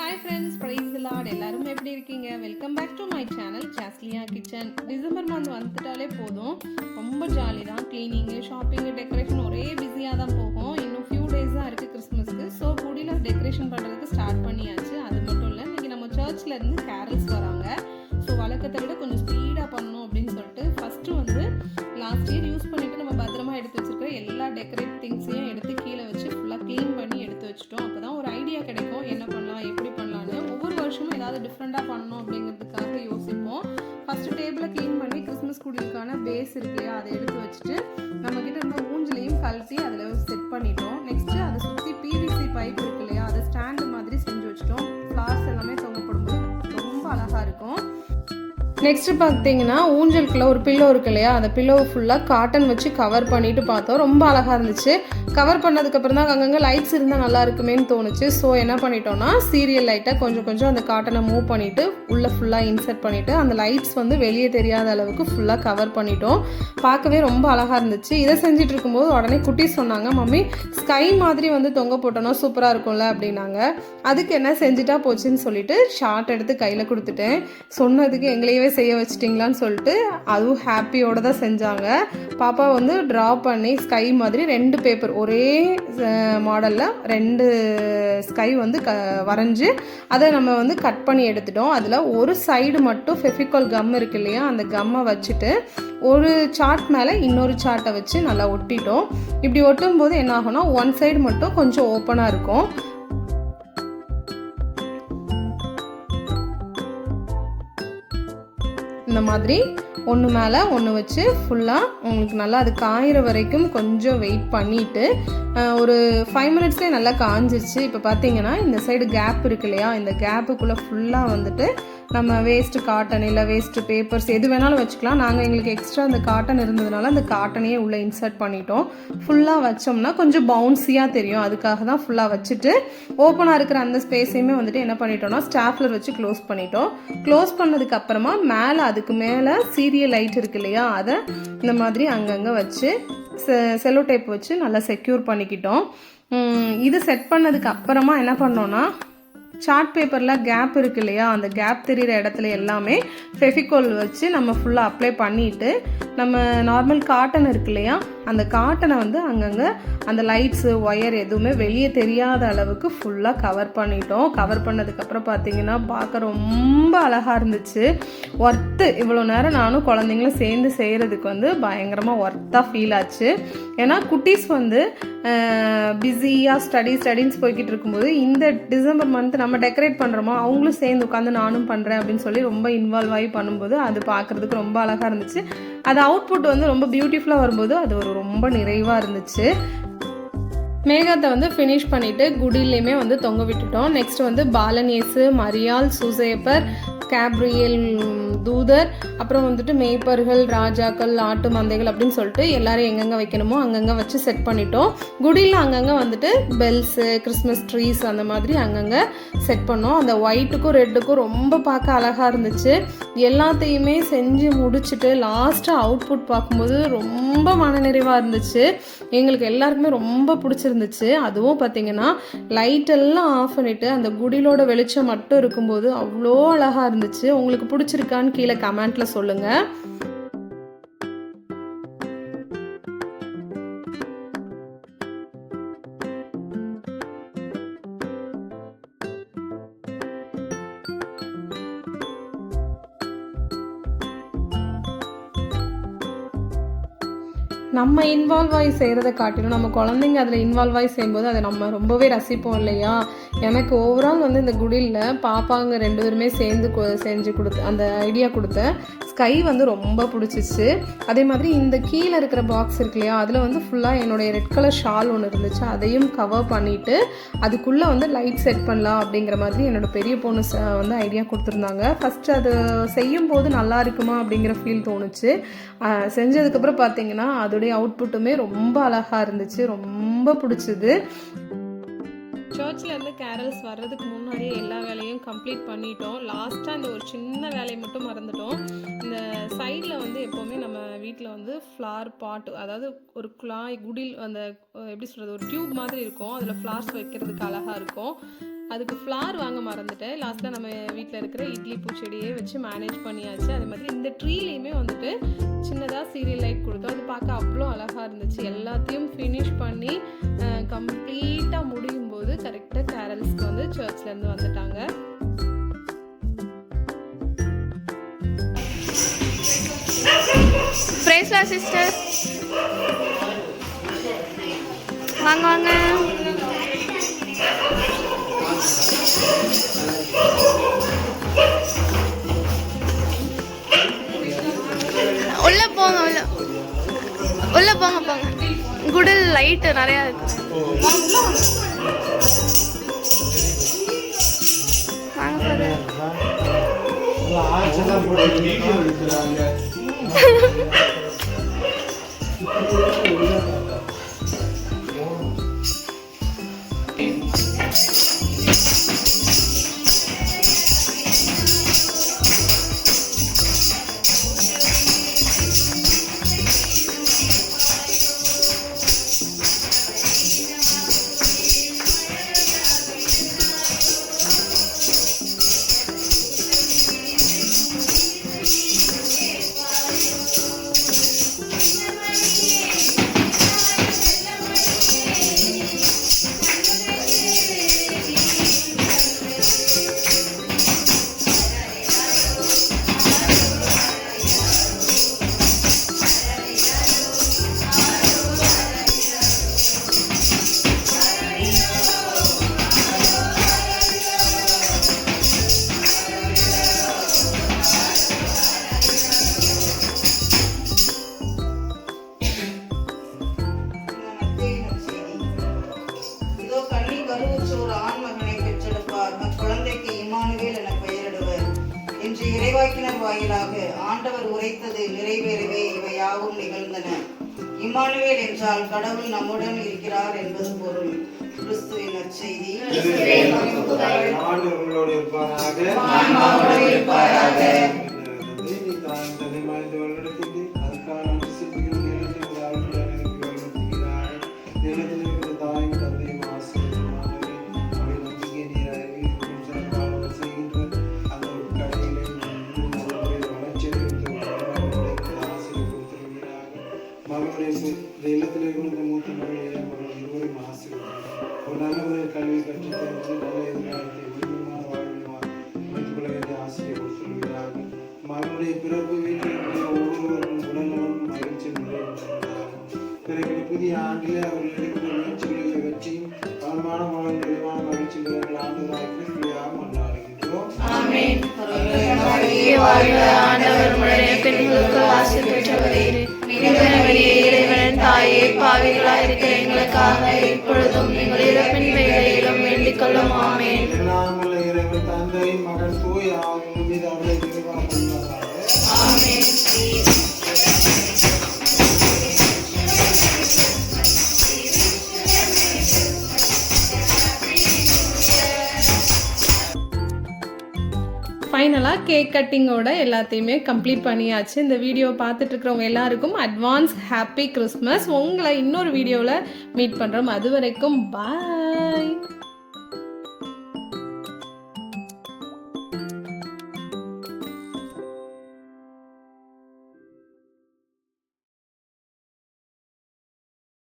Hi friends, praise the lord. எல்லாரும் எப்படி இருக்கீங்க? Welcome back to my channel Jasliya kitchen. December month வந்துட்டாலே போதும், ரொம்ப ஜாலி தான். கிளீனிங்கு, ஷாப்பிங்கு, டெக்கரேஷன் ஒரே பிஸியாக தான் போகும். இன்னும் ஃபியூ டேஸ் தான் இருக்குது கிறிஸ்மஸ்க்கு. ஸோ குடியில் டெக்கரேஷன் பண்ணுறதுக்கு ஸ்டார்ட் பண்ணியாச்சு. அது மட்டும் இல்லை, இன்றைக்கி நம்ம சர்ச்சில் இருந்து கேரல்ஸ் வராங்க. ஸோ வழக்கத்தை விட கொஞ்சம் ஸ்பீடாக பண்ணணும் அப்படின்னு சொல்லிட்டு ஃபஸ்ட்டு வந்து லாஸ்ட் இயர் யூஸ் பண்ணிவிட்டு நம்ம பத்திரமா எடுத்து வச்சுருக்கிற எல்லா டெக்கரேட் திங்ஸையும் எடுத்து கீழே வச்சு ஃபுல்லாக க்ளீன் பண்ணி எடுத்து வச்சுட்டோம். அப்போ தான் ஒரு ஐடியா கிடைக்கும், என்ன பண்ணலாம், எப்படி பண்ணலான்னு. ஒவ்வொரு வருஷமும் ஏதாவது டிஃப்ரெண்ட்டாக பண்ணணும் அப்படிங்கிறதுக்காக யோசிப்போம். ஃபஸ்ட்டு டேபிளை க்ளீன் பண்ணி கிறிஸ்மஸ் குடிலுக்கான பேஸ் இருக்கு இல்லையா, அதை எடுத்து வச்சுட்டு நம்மக்கிட்ட இருந்த ஊஞ்சிலையும் கழட்டி அதில் செட் பண்ணிட்டோம். நெக்ஸ்ட்டு அதை சுற்றி பிவிசி பைப் இருக்கு இல்லையா, அதை ஸ்டாண்டு மாதிரி செஞ்சு வச்சுட்டோம். ஃப்ளார்ஸ் எல்லாமே தொங்கப்படும்போது ரொம்ப அழகாக இருக்கும். நெக்ஸ்ட்டு பார்த்தீங்கன்னா ஊஞ்சலுக்குள்ள ஒரு பில்லோ இருக்கு இல்லையா, அந்த பில்லோவை ஃபுல்லாக காட்டன் வச்சு கவர் பண்ணிட்டு பார்த்தோம். ரொம்ப அழகாக இருந்துச்சு. கவர் பண்ணதுக்கப்புறம் தான் அங்கங்கே லைட்ஸ் இருந்தால் நல்லா இருக்குமேன்னு தோணுச்சு. ஸோ என்ன பண்ணிட்டோம்னா சீரியல் லைட்டை கொஞ்சம் அந்த காட்டனை மூவ் பண்ணிவிட்டு உள்ளே ஃபுல்லாக இன்சர்ட் பண்ணிவிட்டு அந்த லைட்ஸ் வந்து வெளியே தெரியாத அளவுக்கு ஃபுல்லாக கவர் பண்ணிட்டோம். பார்க்கவே ரொம்ப அழகாக இருந்துச்சு. இதை செஞ்சுட்டு இருக்கும்போது உடனே குட்டி சொன்னாங்க, மம்மி ஸ்கை மாதிரி வந்து தொங்க போட்டோன்னா சூப்பராக இருக்கும்ல அப்படின்னாங்க. அதுக்கு என்ன செஞ்சுட்டா போச்சுன்னு சொல்லிட்டு ஷார்ட் எடுத்து கையில் கொடுத்துட்டேன். சொன்னதுக்கு எங்களையவே செய்ய வச்சிட்டிங்களான்னு சொல்லிட்டு அதுவும் ஹாப்பியோடு தான் செஞ்சாங்க. பாப்பா வந்து ட்ரா பண்ணி ஸ்கை மாதிரி 2 பேப்பர் ஒரே மாடலில் 2 ஸ்கை வந்து வரைஞ்சி அதை நம்ம வந்து கட் பண்ணி எடுத்துட்டோம். அதில் ஒரு சைடு மட்டும் ஃபெவிகால் கம் இருக்கு இல்லையா, அந்த கம்மை வச்சுட்டு ஒரு சார்ட் மேலே இன்னொரு சார்ட்டை வச்சு நல்லா ஒட்டிட்டோம். இப்படி ஒட்டும் போது என்ன ஆகும்னா ஒன் சைடு மட்டும் கொஞ்சம் ஓப்பனாக இருக்கும். இந்த மாதிரி ஒன்று மேலே ஒன்று வச்சு ஃபுல்லாக உங்களுக்கு நல்லா அது காயிற வரைக்கும் கொஞ்சம் வெயிட் பண்ணிவிட்டு ஒரு 5 மினிட்ஸ்லேயே நல்லா காஞ்சிருச்சு. இப்போ பார்த்தீங்கன்னா இந்த சைடு கேப் இருக்கு இல்லையா, இந்த கேப்புக்குள்ளே ஃபுல்லாக வந்துட்டு நம்ம வேஸ்ட்டு காட்டன் இல்லை வேஸ்ட்டு பேப்பர்ஸ் எது வேணாலும் வச்சுக்கலாம். நாங்கள் எங்களுக்கு எக்ஸ்ட்ரா அந்த காட்டன் இருந்ததுனால அந்த காட்டனையே உள்ளே இன்சர்ட் பண்ணிட்டோம். ஃபுல்லாக வச்சோம்னா கொஞ்சம் பவுன்ஸியாக தெரியும், அதுக்காக தான் ஃபுல்லாக வச்சுட்டு ஓப்பனாக இருக்கிற அந்த ஸ்பேஸையுமே வந்துட்டு என்ன பண்ணிட்டோம்னா ஸ்டாப்லர் வச்சு க்ளோஸ் பண்ணிட்டோம். க்ளோஸ் பண்ணதுக்கு அப்புறமா மேலே அதுக்கு மேலே சீரியல் லைட் இருக்கு இல்லையா, அதை இந்த மாதிரி அங்கங்கே வச்சு செல்லோ டேப் வச்சு நல்லா செக்யூர் பண்ணிக்கிட்டோம். இது செட் பண்ணதுக்கு அப்புறமா என்ன பண்ணோன்னா சார்ட் பேப்பரில் கேப் இருக்கு இல்லையா, அந்த கேப் தெரிகிற இடத்துல எல்லாமே ஃபெவிகால் வச்சு நம்ம ஃபுல்லாக அப்ளை பண்ணிவிட்டு நம்ம நார்மல் காட்டன் இருக்கு இல்லையா, அந்த காட்டனை வந்து அங்கங்கே அந்த லைட்ஸு ஒயர் எதுவுமே வெளியே தெரியாத அளவுக்கு ஃபுல்லாக கவர் பண்ணிட்டோம். கவர் பண்ணதுக்கப்புறம் பார்த்தீங்கன்னா பார்க்க ரொம்ப அழகாக இருந்துச்சு. ஒர்த்து, இவ்வளோ நேரம் நானும் குழந்தைங்களும் சேர்ந்து செய்கிறதுக்கு வந்து பயங்கரமாக ஒர்த்தாக ஃபீல் ஆச்சு. ஏன்னா குட்டீஸ் வந்து பிஸியாக ஸ்டடின்னு போய்கிட்டு இருக்கும்போது இந்த டிசம்பர் மந்த் நம்ம டெக்கரேட் பண்ணுறோமோ அவங்களும் சேர்ந்து உட்காந்து நானும் பண்ணுறேன் அப்படின்னு சொல்லி ரொம்ப இன்வால்வ் ஆகி பண்ணும்போது அது பார்க்குறதுக்கு ரொம்ப அழகாக இருந்துச்சு. அது அவுட்புட் வந்து ரொம்ப பியூட்டிஃபுல்லாக வரும்போது அது ஒரு ரொம்ப நிறைவாக இருந்துச்சு. மேகத்தை வந்து ஃபினிஷ் பண்ணிவிட்டு குடிலையுமே வந்து தொங்க விட்டுட்டோம். நெக்ஸ்ட் வந்து பாலனேசு, மரியாள், சூசேப்பர், கேப்ரியல், தூதர், அப்புறம் வந்துட்டு மேய்ப்பர்கள், ராஜாக்கள், ஆட்டு மந்தைகள் அப்படின்னு சொல்லிட்டு எல்லாரும் எங்கெங்கே வைக்கணுமோ அங்கங்கே வச்சு செட் பண்ணிட்டோம். குடியில் அங்கங்கே வந்துட்டு பெல்ஸு, கிறிஸ்மஸ் ட்ரீஸ் அந்த மாதிரி அங்கங்கே செட் பண்ணோம். அந்த ஒயிட்டுக்கும் ரெட்டுக்கும் ரொம்ப பார்க்க அழகாக இருந்துச்சு. எல்லாத்தையுமே செஞ்சு முடிச்சுட்டு லாஸ்ட்டாக அவுட்புட் பார்க்கும்போது ரொம்ப மனநிறைவாக இருந்துச்சு. எங்களுக்கு எல்லாருக்குமே ரொம்ப பிடிச்சிருந்துச்சு. அதுவும் பார்த்திங்கன்னா லைட்டெல்லாம் ஆஃப் பண்ணிவிட்டு அந்த குடிலோட வெளிச்சம் மட்டும் இருக்கும்போது அவ்வளோ அழகாக இருந்துச்சு. உங்களுக்கு பிடிச்சிருக்கான்னு கீழே கமெண்ட்டில் சொல்லுங்கள். நம்ம இன்வால்வ் ஆகி செய்கிறத காட்டிலும் நம்ம குழந்தைங்க அதில் இன்வால்வ் ஆகி செய்யும்போது அதை நம்ம ரொம்பவே ரசிப்போம் இல்லையா. எனக்கு ஓவரால் வந்து இந்த குடியில் பாப்பாங்க 2 பேருமே சேர்ந்து செஞ்சு அந்த ஐடியா கொடுத்த ஸ்கை வந்து ரொம்ப பிடிச்சிச்சு. அதே மாதிரி இந்த கீழே இருக்கிற பாக்ஸ் இருக்கு இல்லையா, அதில் வந்து ஃபுல்லாக என்னுடைய ரெட் கலர் ஷால் ஒன்று இருந்துச்சு, அதையும் கவர் பண்ணிவிட்டு அதுக்குள்ளே வந்து லைட் செட் பண்ணலாம் அப்படிங்கிற மாதிரி என்னோடய பெரிய பொண்ணு வந்து ஐடியா கொடுத்துருந்தாங்க. ஃபஸ்ட்டு அது செய்யும் போது நல்லா இருக்குமா அப்படிங்கிற ஃபீல் தோணுச்சு. செஞ்சதுக்கப்புறம் பார்த்தீங்கன்னா அதோடைய அவுட்புட்டுமே ரொம்ப அழகாக இருந்துச்சு, ரொம்ப பிடிச்சிது. சர்ச்சில் இருந்து கேரல்ஸ் வர்றதுக்கு முன்னாடியே எல்லா வேலையும் கம்ப்ளீட் பண்ணிட்டோம். லாஸ்ட்டாக இந்த ஒரு சின்ன வேலையை மட்டும் மறந்துட்டோம். இந்த சைடில் வந்து எப்போவுமே நம்ம வீட்டில் வந்து ஃப்ளார் பாட், அதாவது ஒரு குடில் அந்த எப்படி சொல்கிறது, ஒரு டியூப் மாதிரி இருக்கும், அதில் ஃப்ளார்ஸ் வைக்கிறதுக்கு அழகாக இருக்கும். அதுக்கு ஃப்ளார் வாங்க மறந்துட்டேன். லாஸ்ட்டில் நம்ம வீட்டில் இருக்கிற இட்லி பூச்செடியே வச்சு மேனேஜ் பண்ணியாச்சு. அதே மாதிரி இந்த ட்ரீலேயுமே வந்துட்டு சின்னதாக சீரியல் லைட் கொடுத்தோம். அது பார்க்க அவ்வளோ அழகாக இருந்துச்சு. எல்லாத்தையும் ஃபினிஷ் பண்ணி கம்ப்ளீட்டாக முடியும் போது கரெக்டாக கேரல்ஸ்க்கு வந்து சர்ச்லேருந்து வந்துட்டாங்க. பிரைஸ்லா சிஸ்டர், வாங்க வாங்க. உள்ள போங்க, உள்ள போங்க போங்க. குடில் லைட்டு நிறையா இருக்கு. வாங்க இறைவாக்கினர் வாயிலாக ஆண்டவர் உரைத்தது நிறைவேறவே இவை யாவும் நிகழ்ந்தன. இம்மானுவேல் என்றால் கடவுள் நம்முடன் இருக்கிறார் என்பது பொருள். கிறிஸ்துவின் நற்செய்தி. கல்வி கற்று நல்ல எதிர்காலத்தை உரிமையான வாழ்வின் ஆசிரியர் சொல்கிறார்கள். மகனுடைய பிறப்பு வீட்டில் ஒவ்வொருவரும் உடலும் மகிழ்ச்சி பிறகு புதிய ஆண்டிலே அவர்கள் எடுக்கிற முயற்சிகளில் வெற்றியும் பலமான மகன் நிறைவான மகிழ்ச்சி பிறகு ஆண்டுகளாக கிறிஸ்துவையாக கொண்டாடுகின்றோம். தாயே, பாவிகளாய் இருக்கிற எங்களுக்காக இப்பொழுதும் எங்கள் இறப்பின் வேளையிலும் வேண்டிக் கொள்ளும். ஆமென். இறைவன் தந்தை, மகன் தூய ஆவியின் மீது அவரை திருவாங்க. ஆமென். ஃபைனலாக கேக் கட்டிங்கோட எல்லாத்தையுமே கம்ப்ளீட் பண்ணியாச்சு. இந்த வீடியோ பார்த்துட்டு இருக்கிறவங்க எல்லாருக்கும் அட்வான்ஸ் ஹாப்பி கிறிஸ்மஸ். உங்களை இன்னொரு வீடியோவில் மீட் பண்ணுறோம். அது வரைக்கும் பாய்.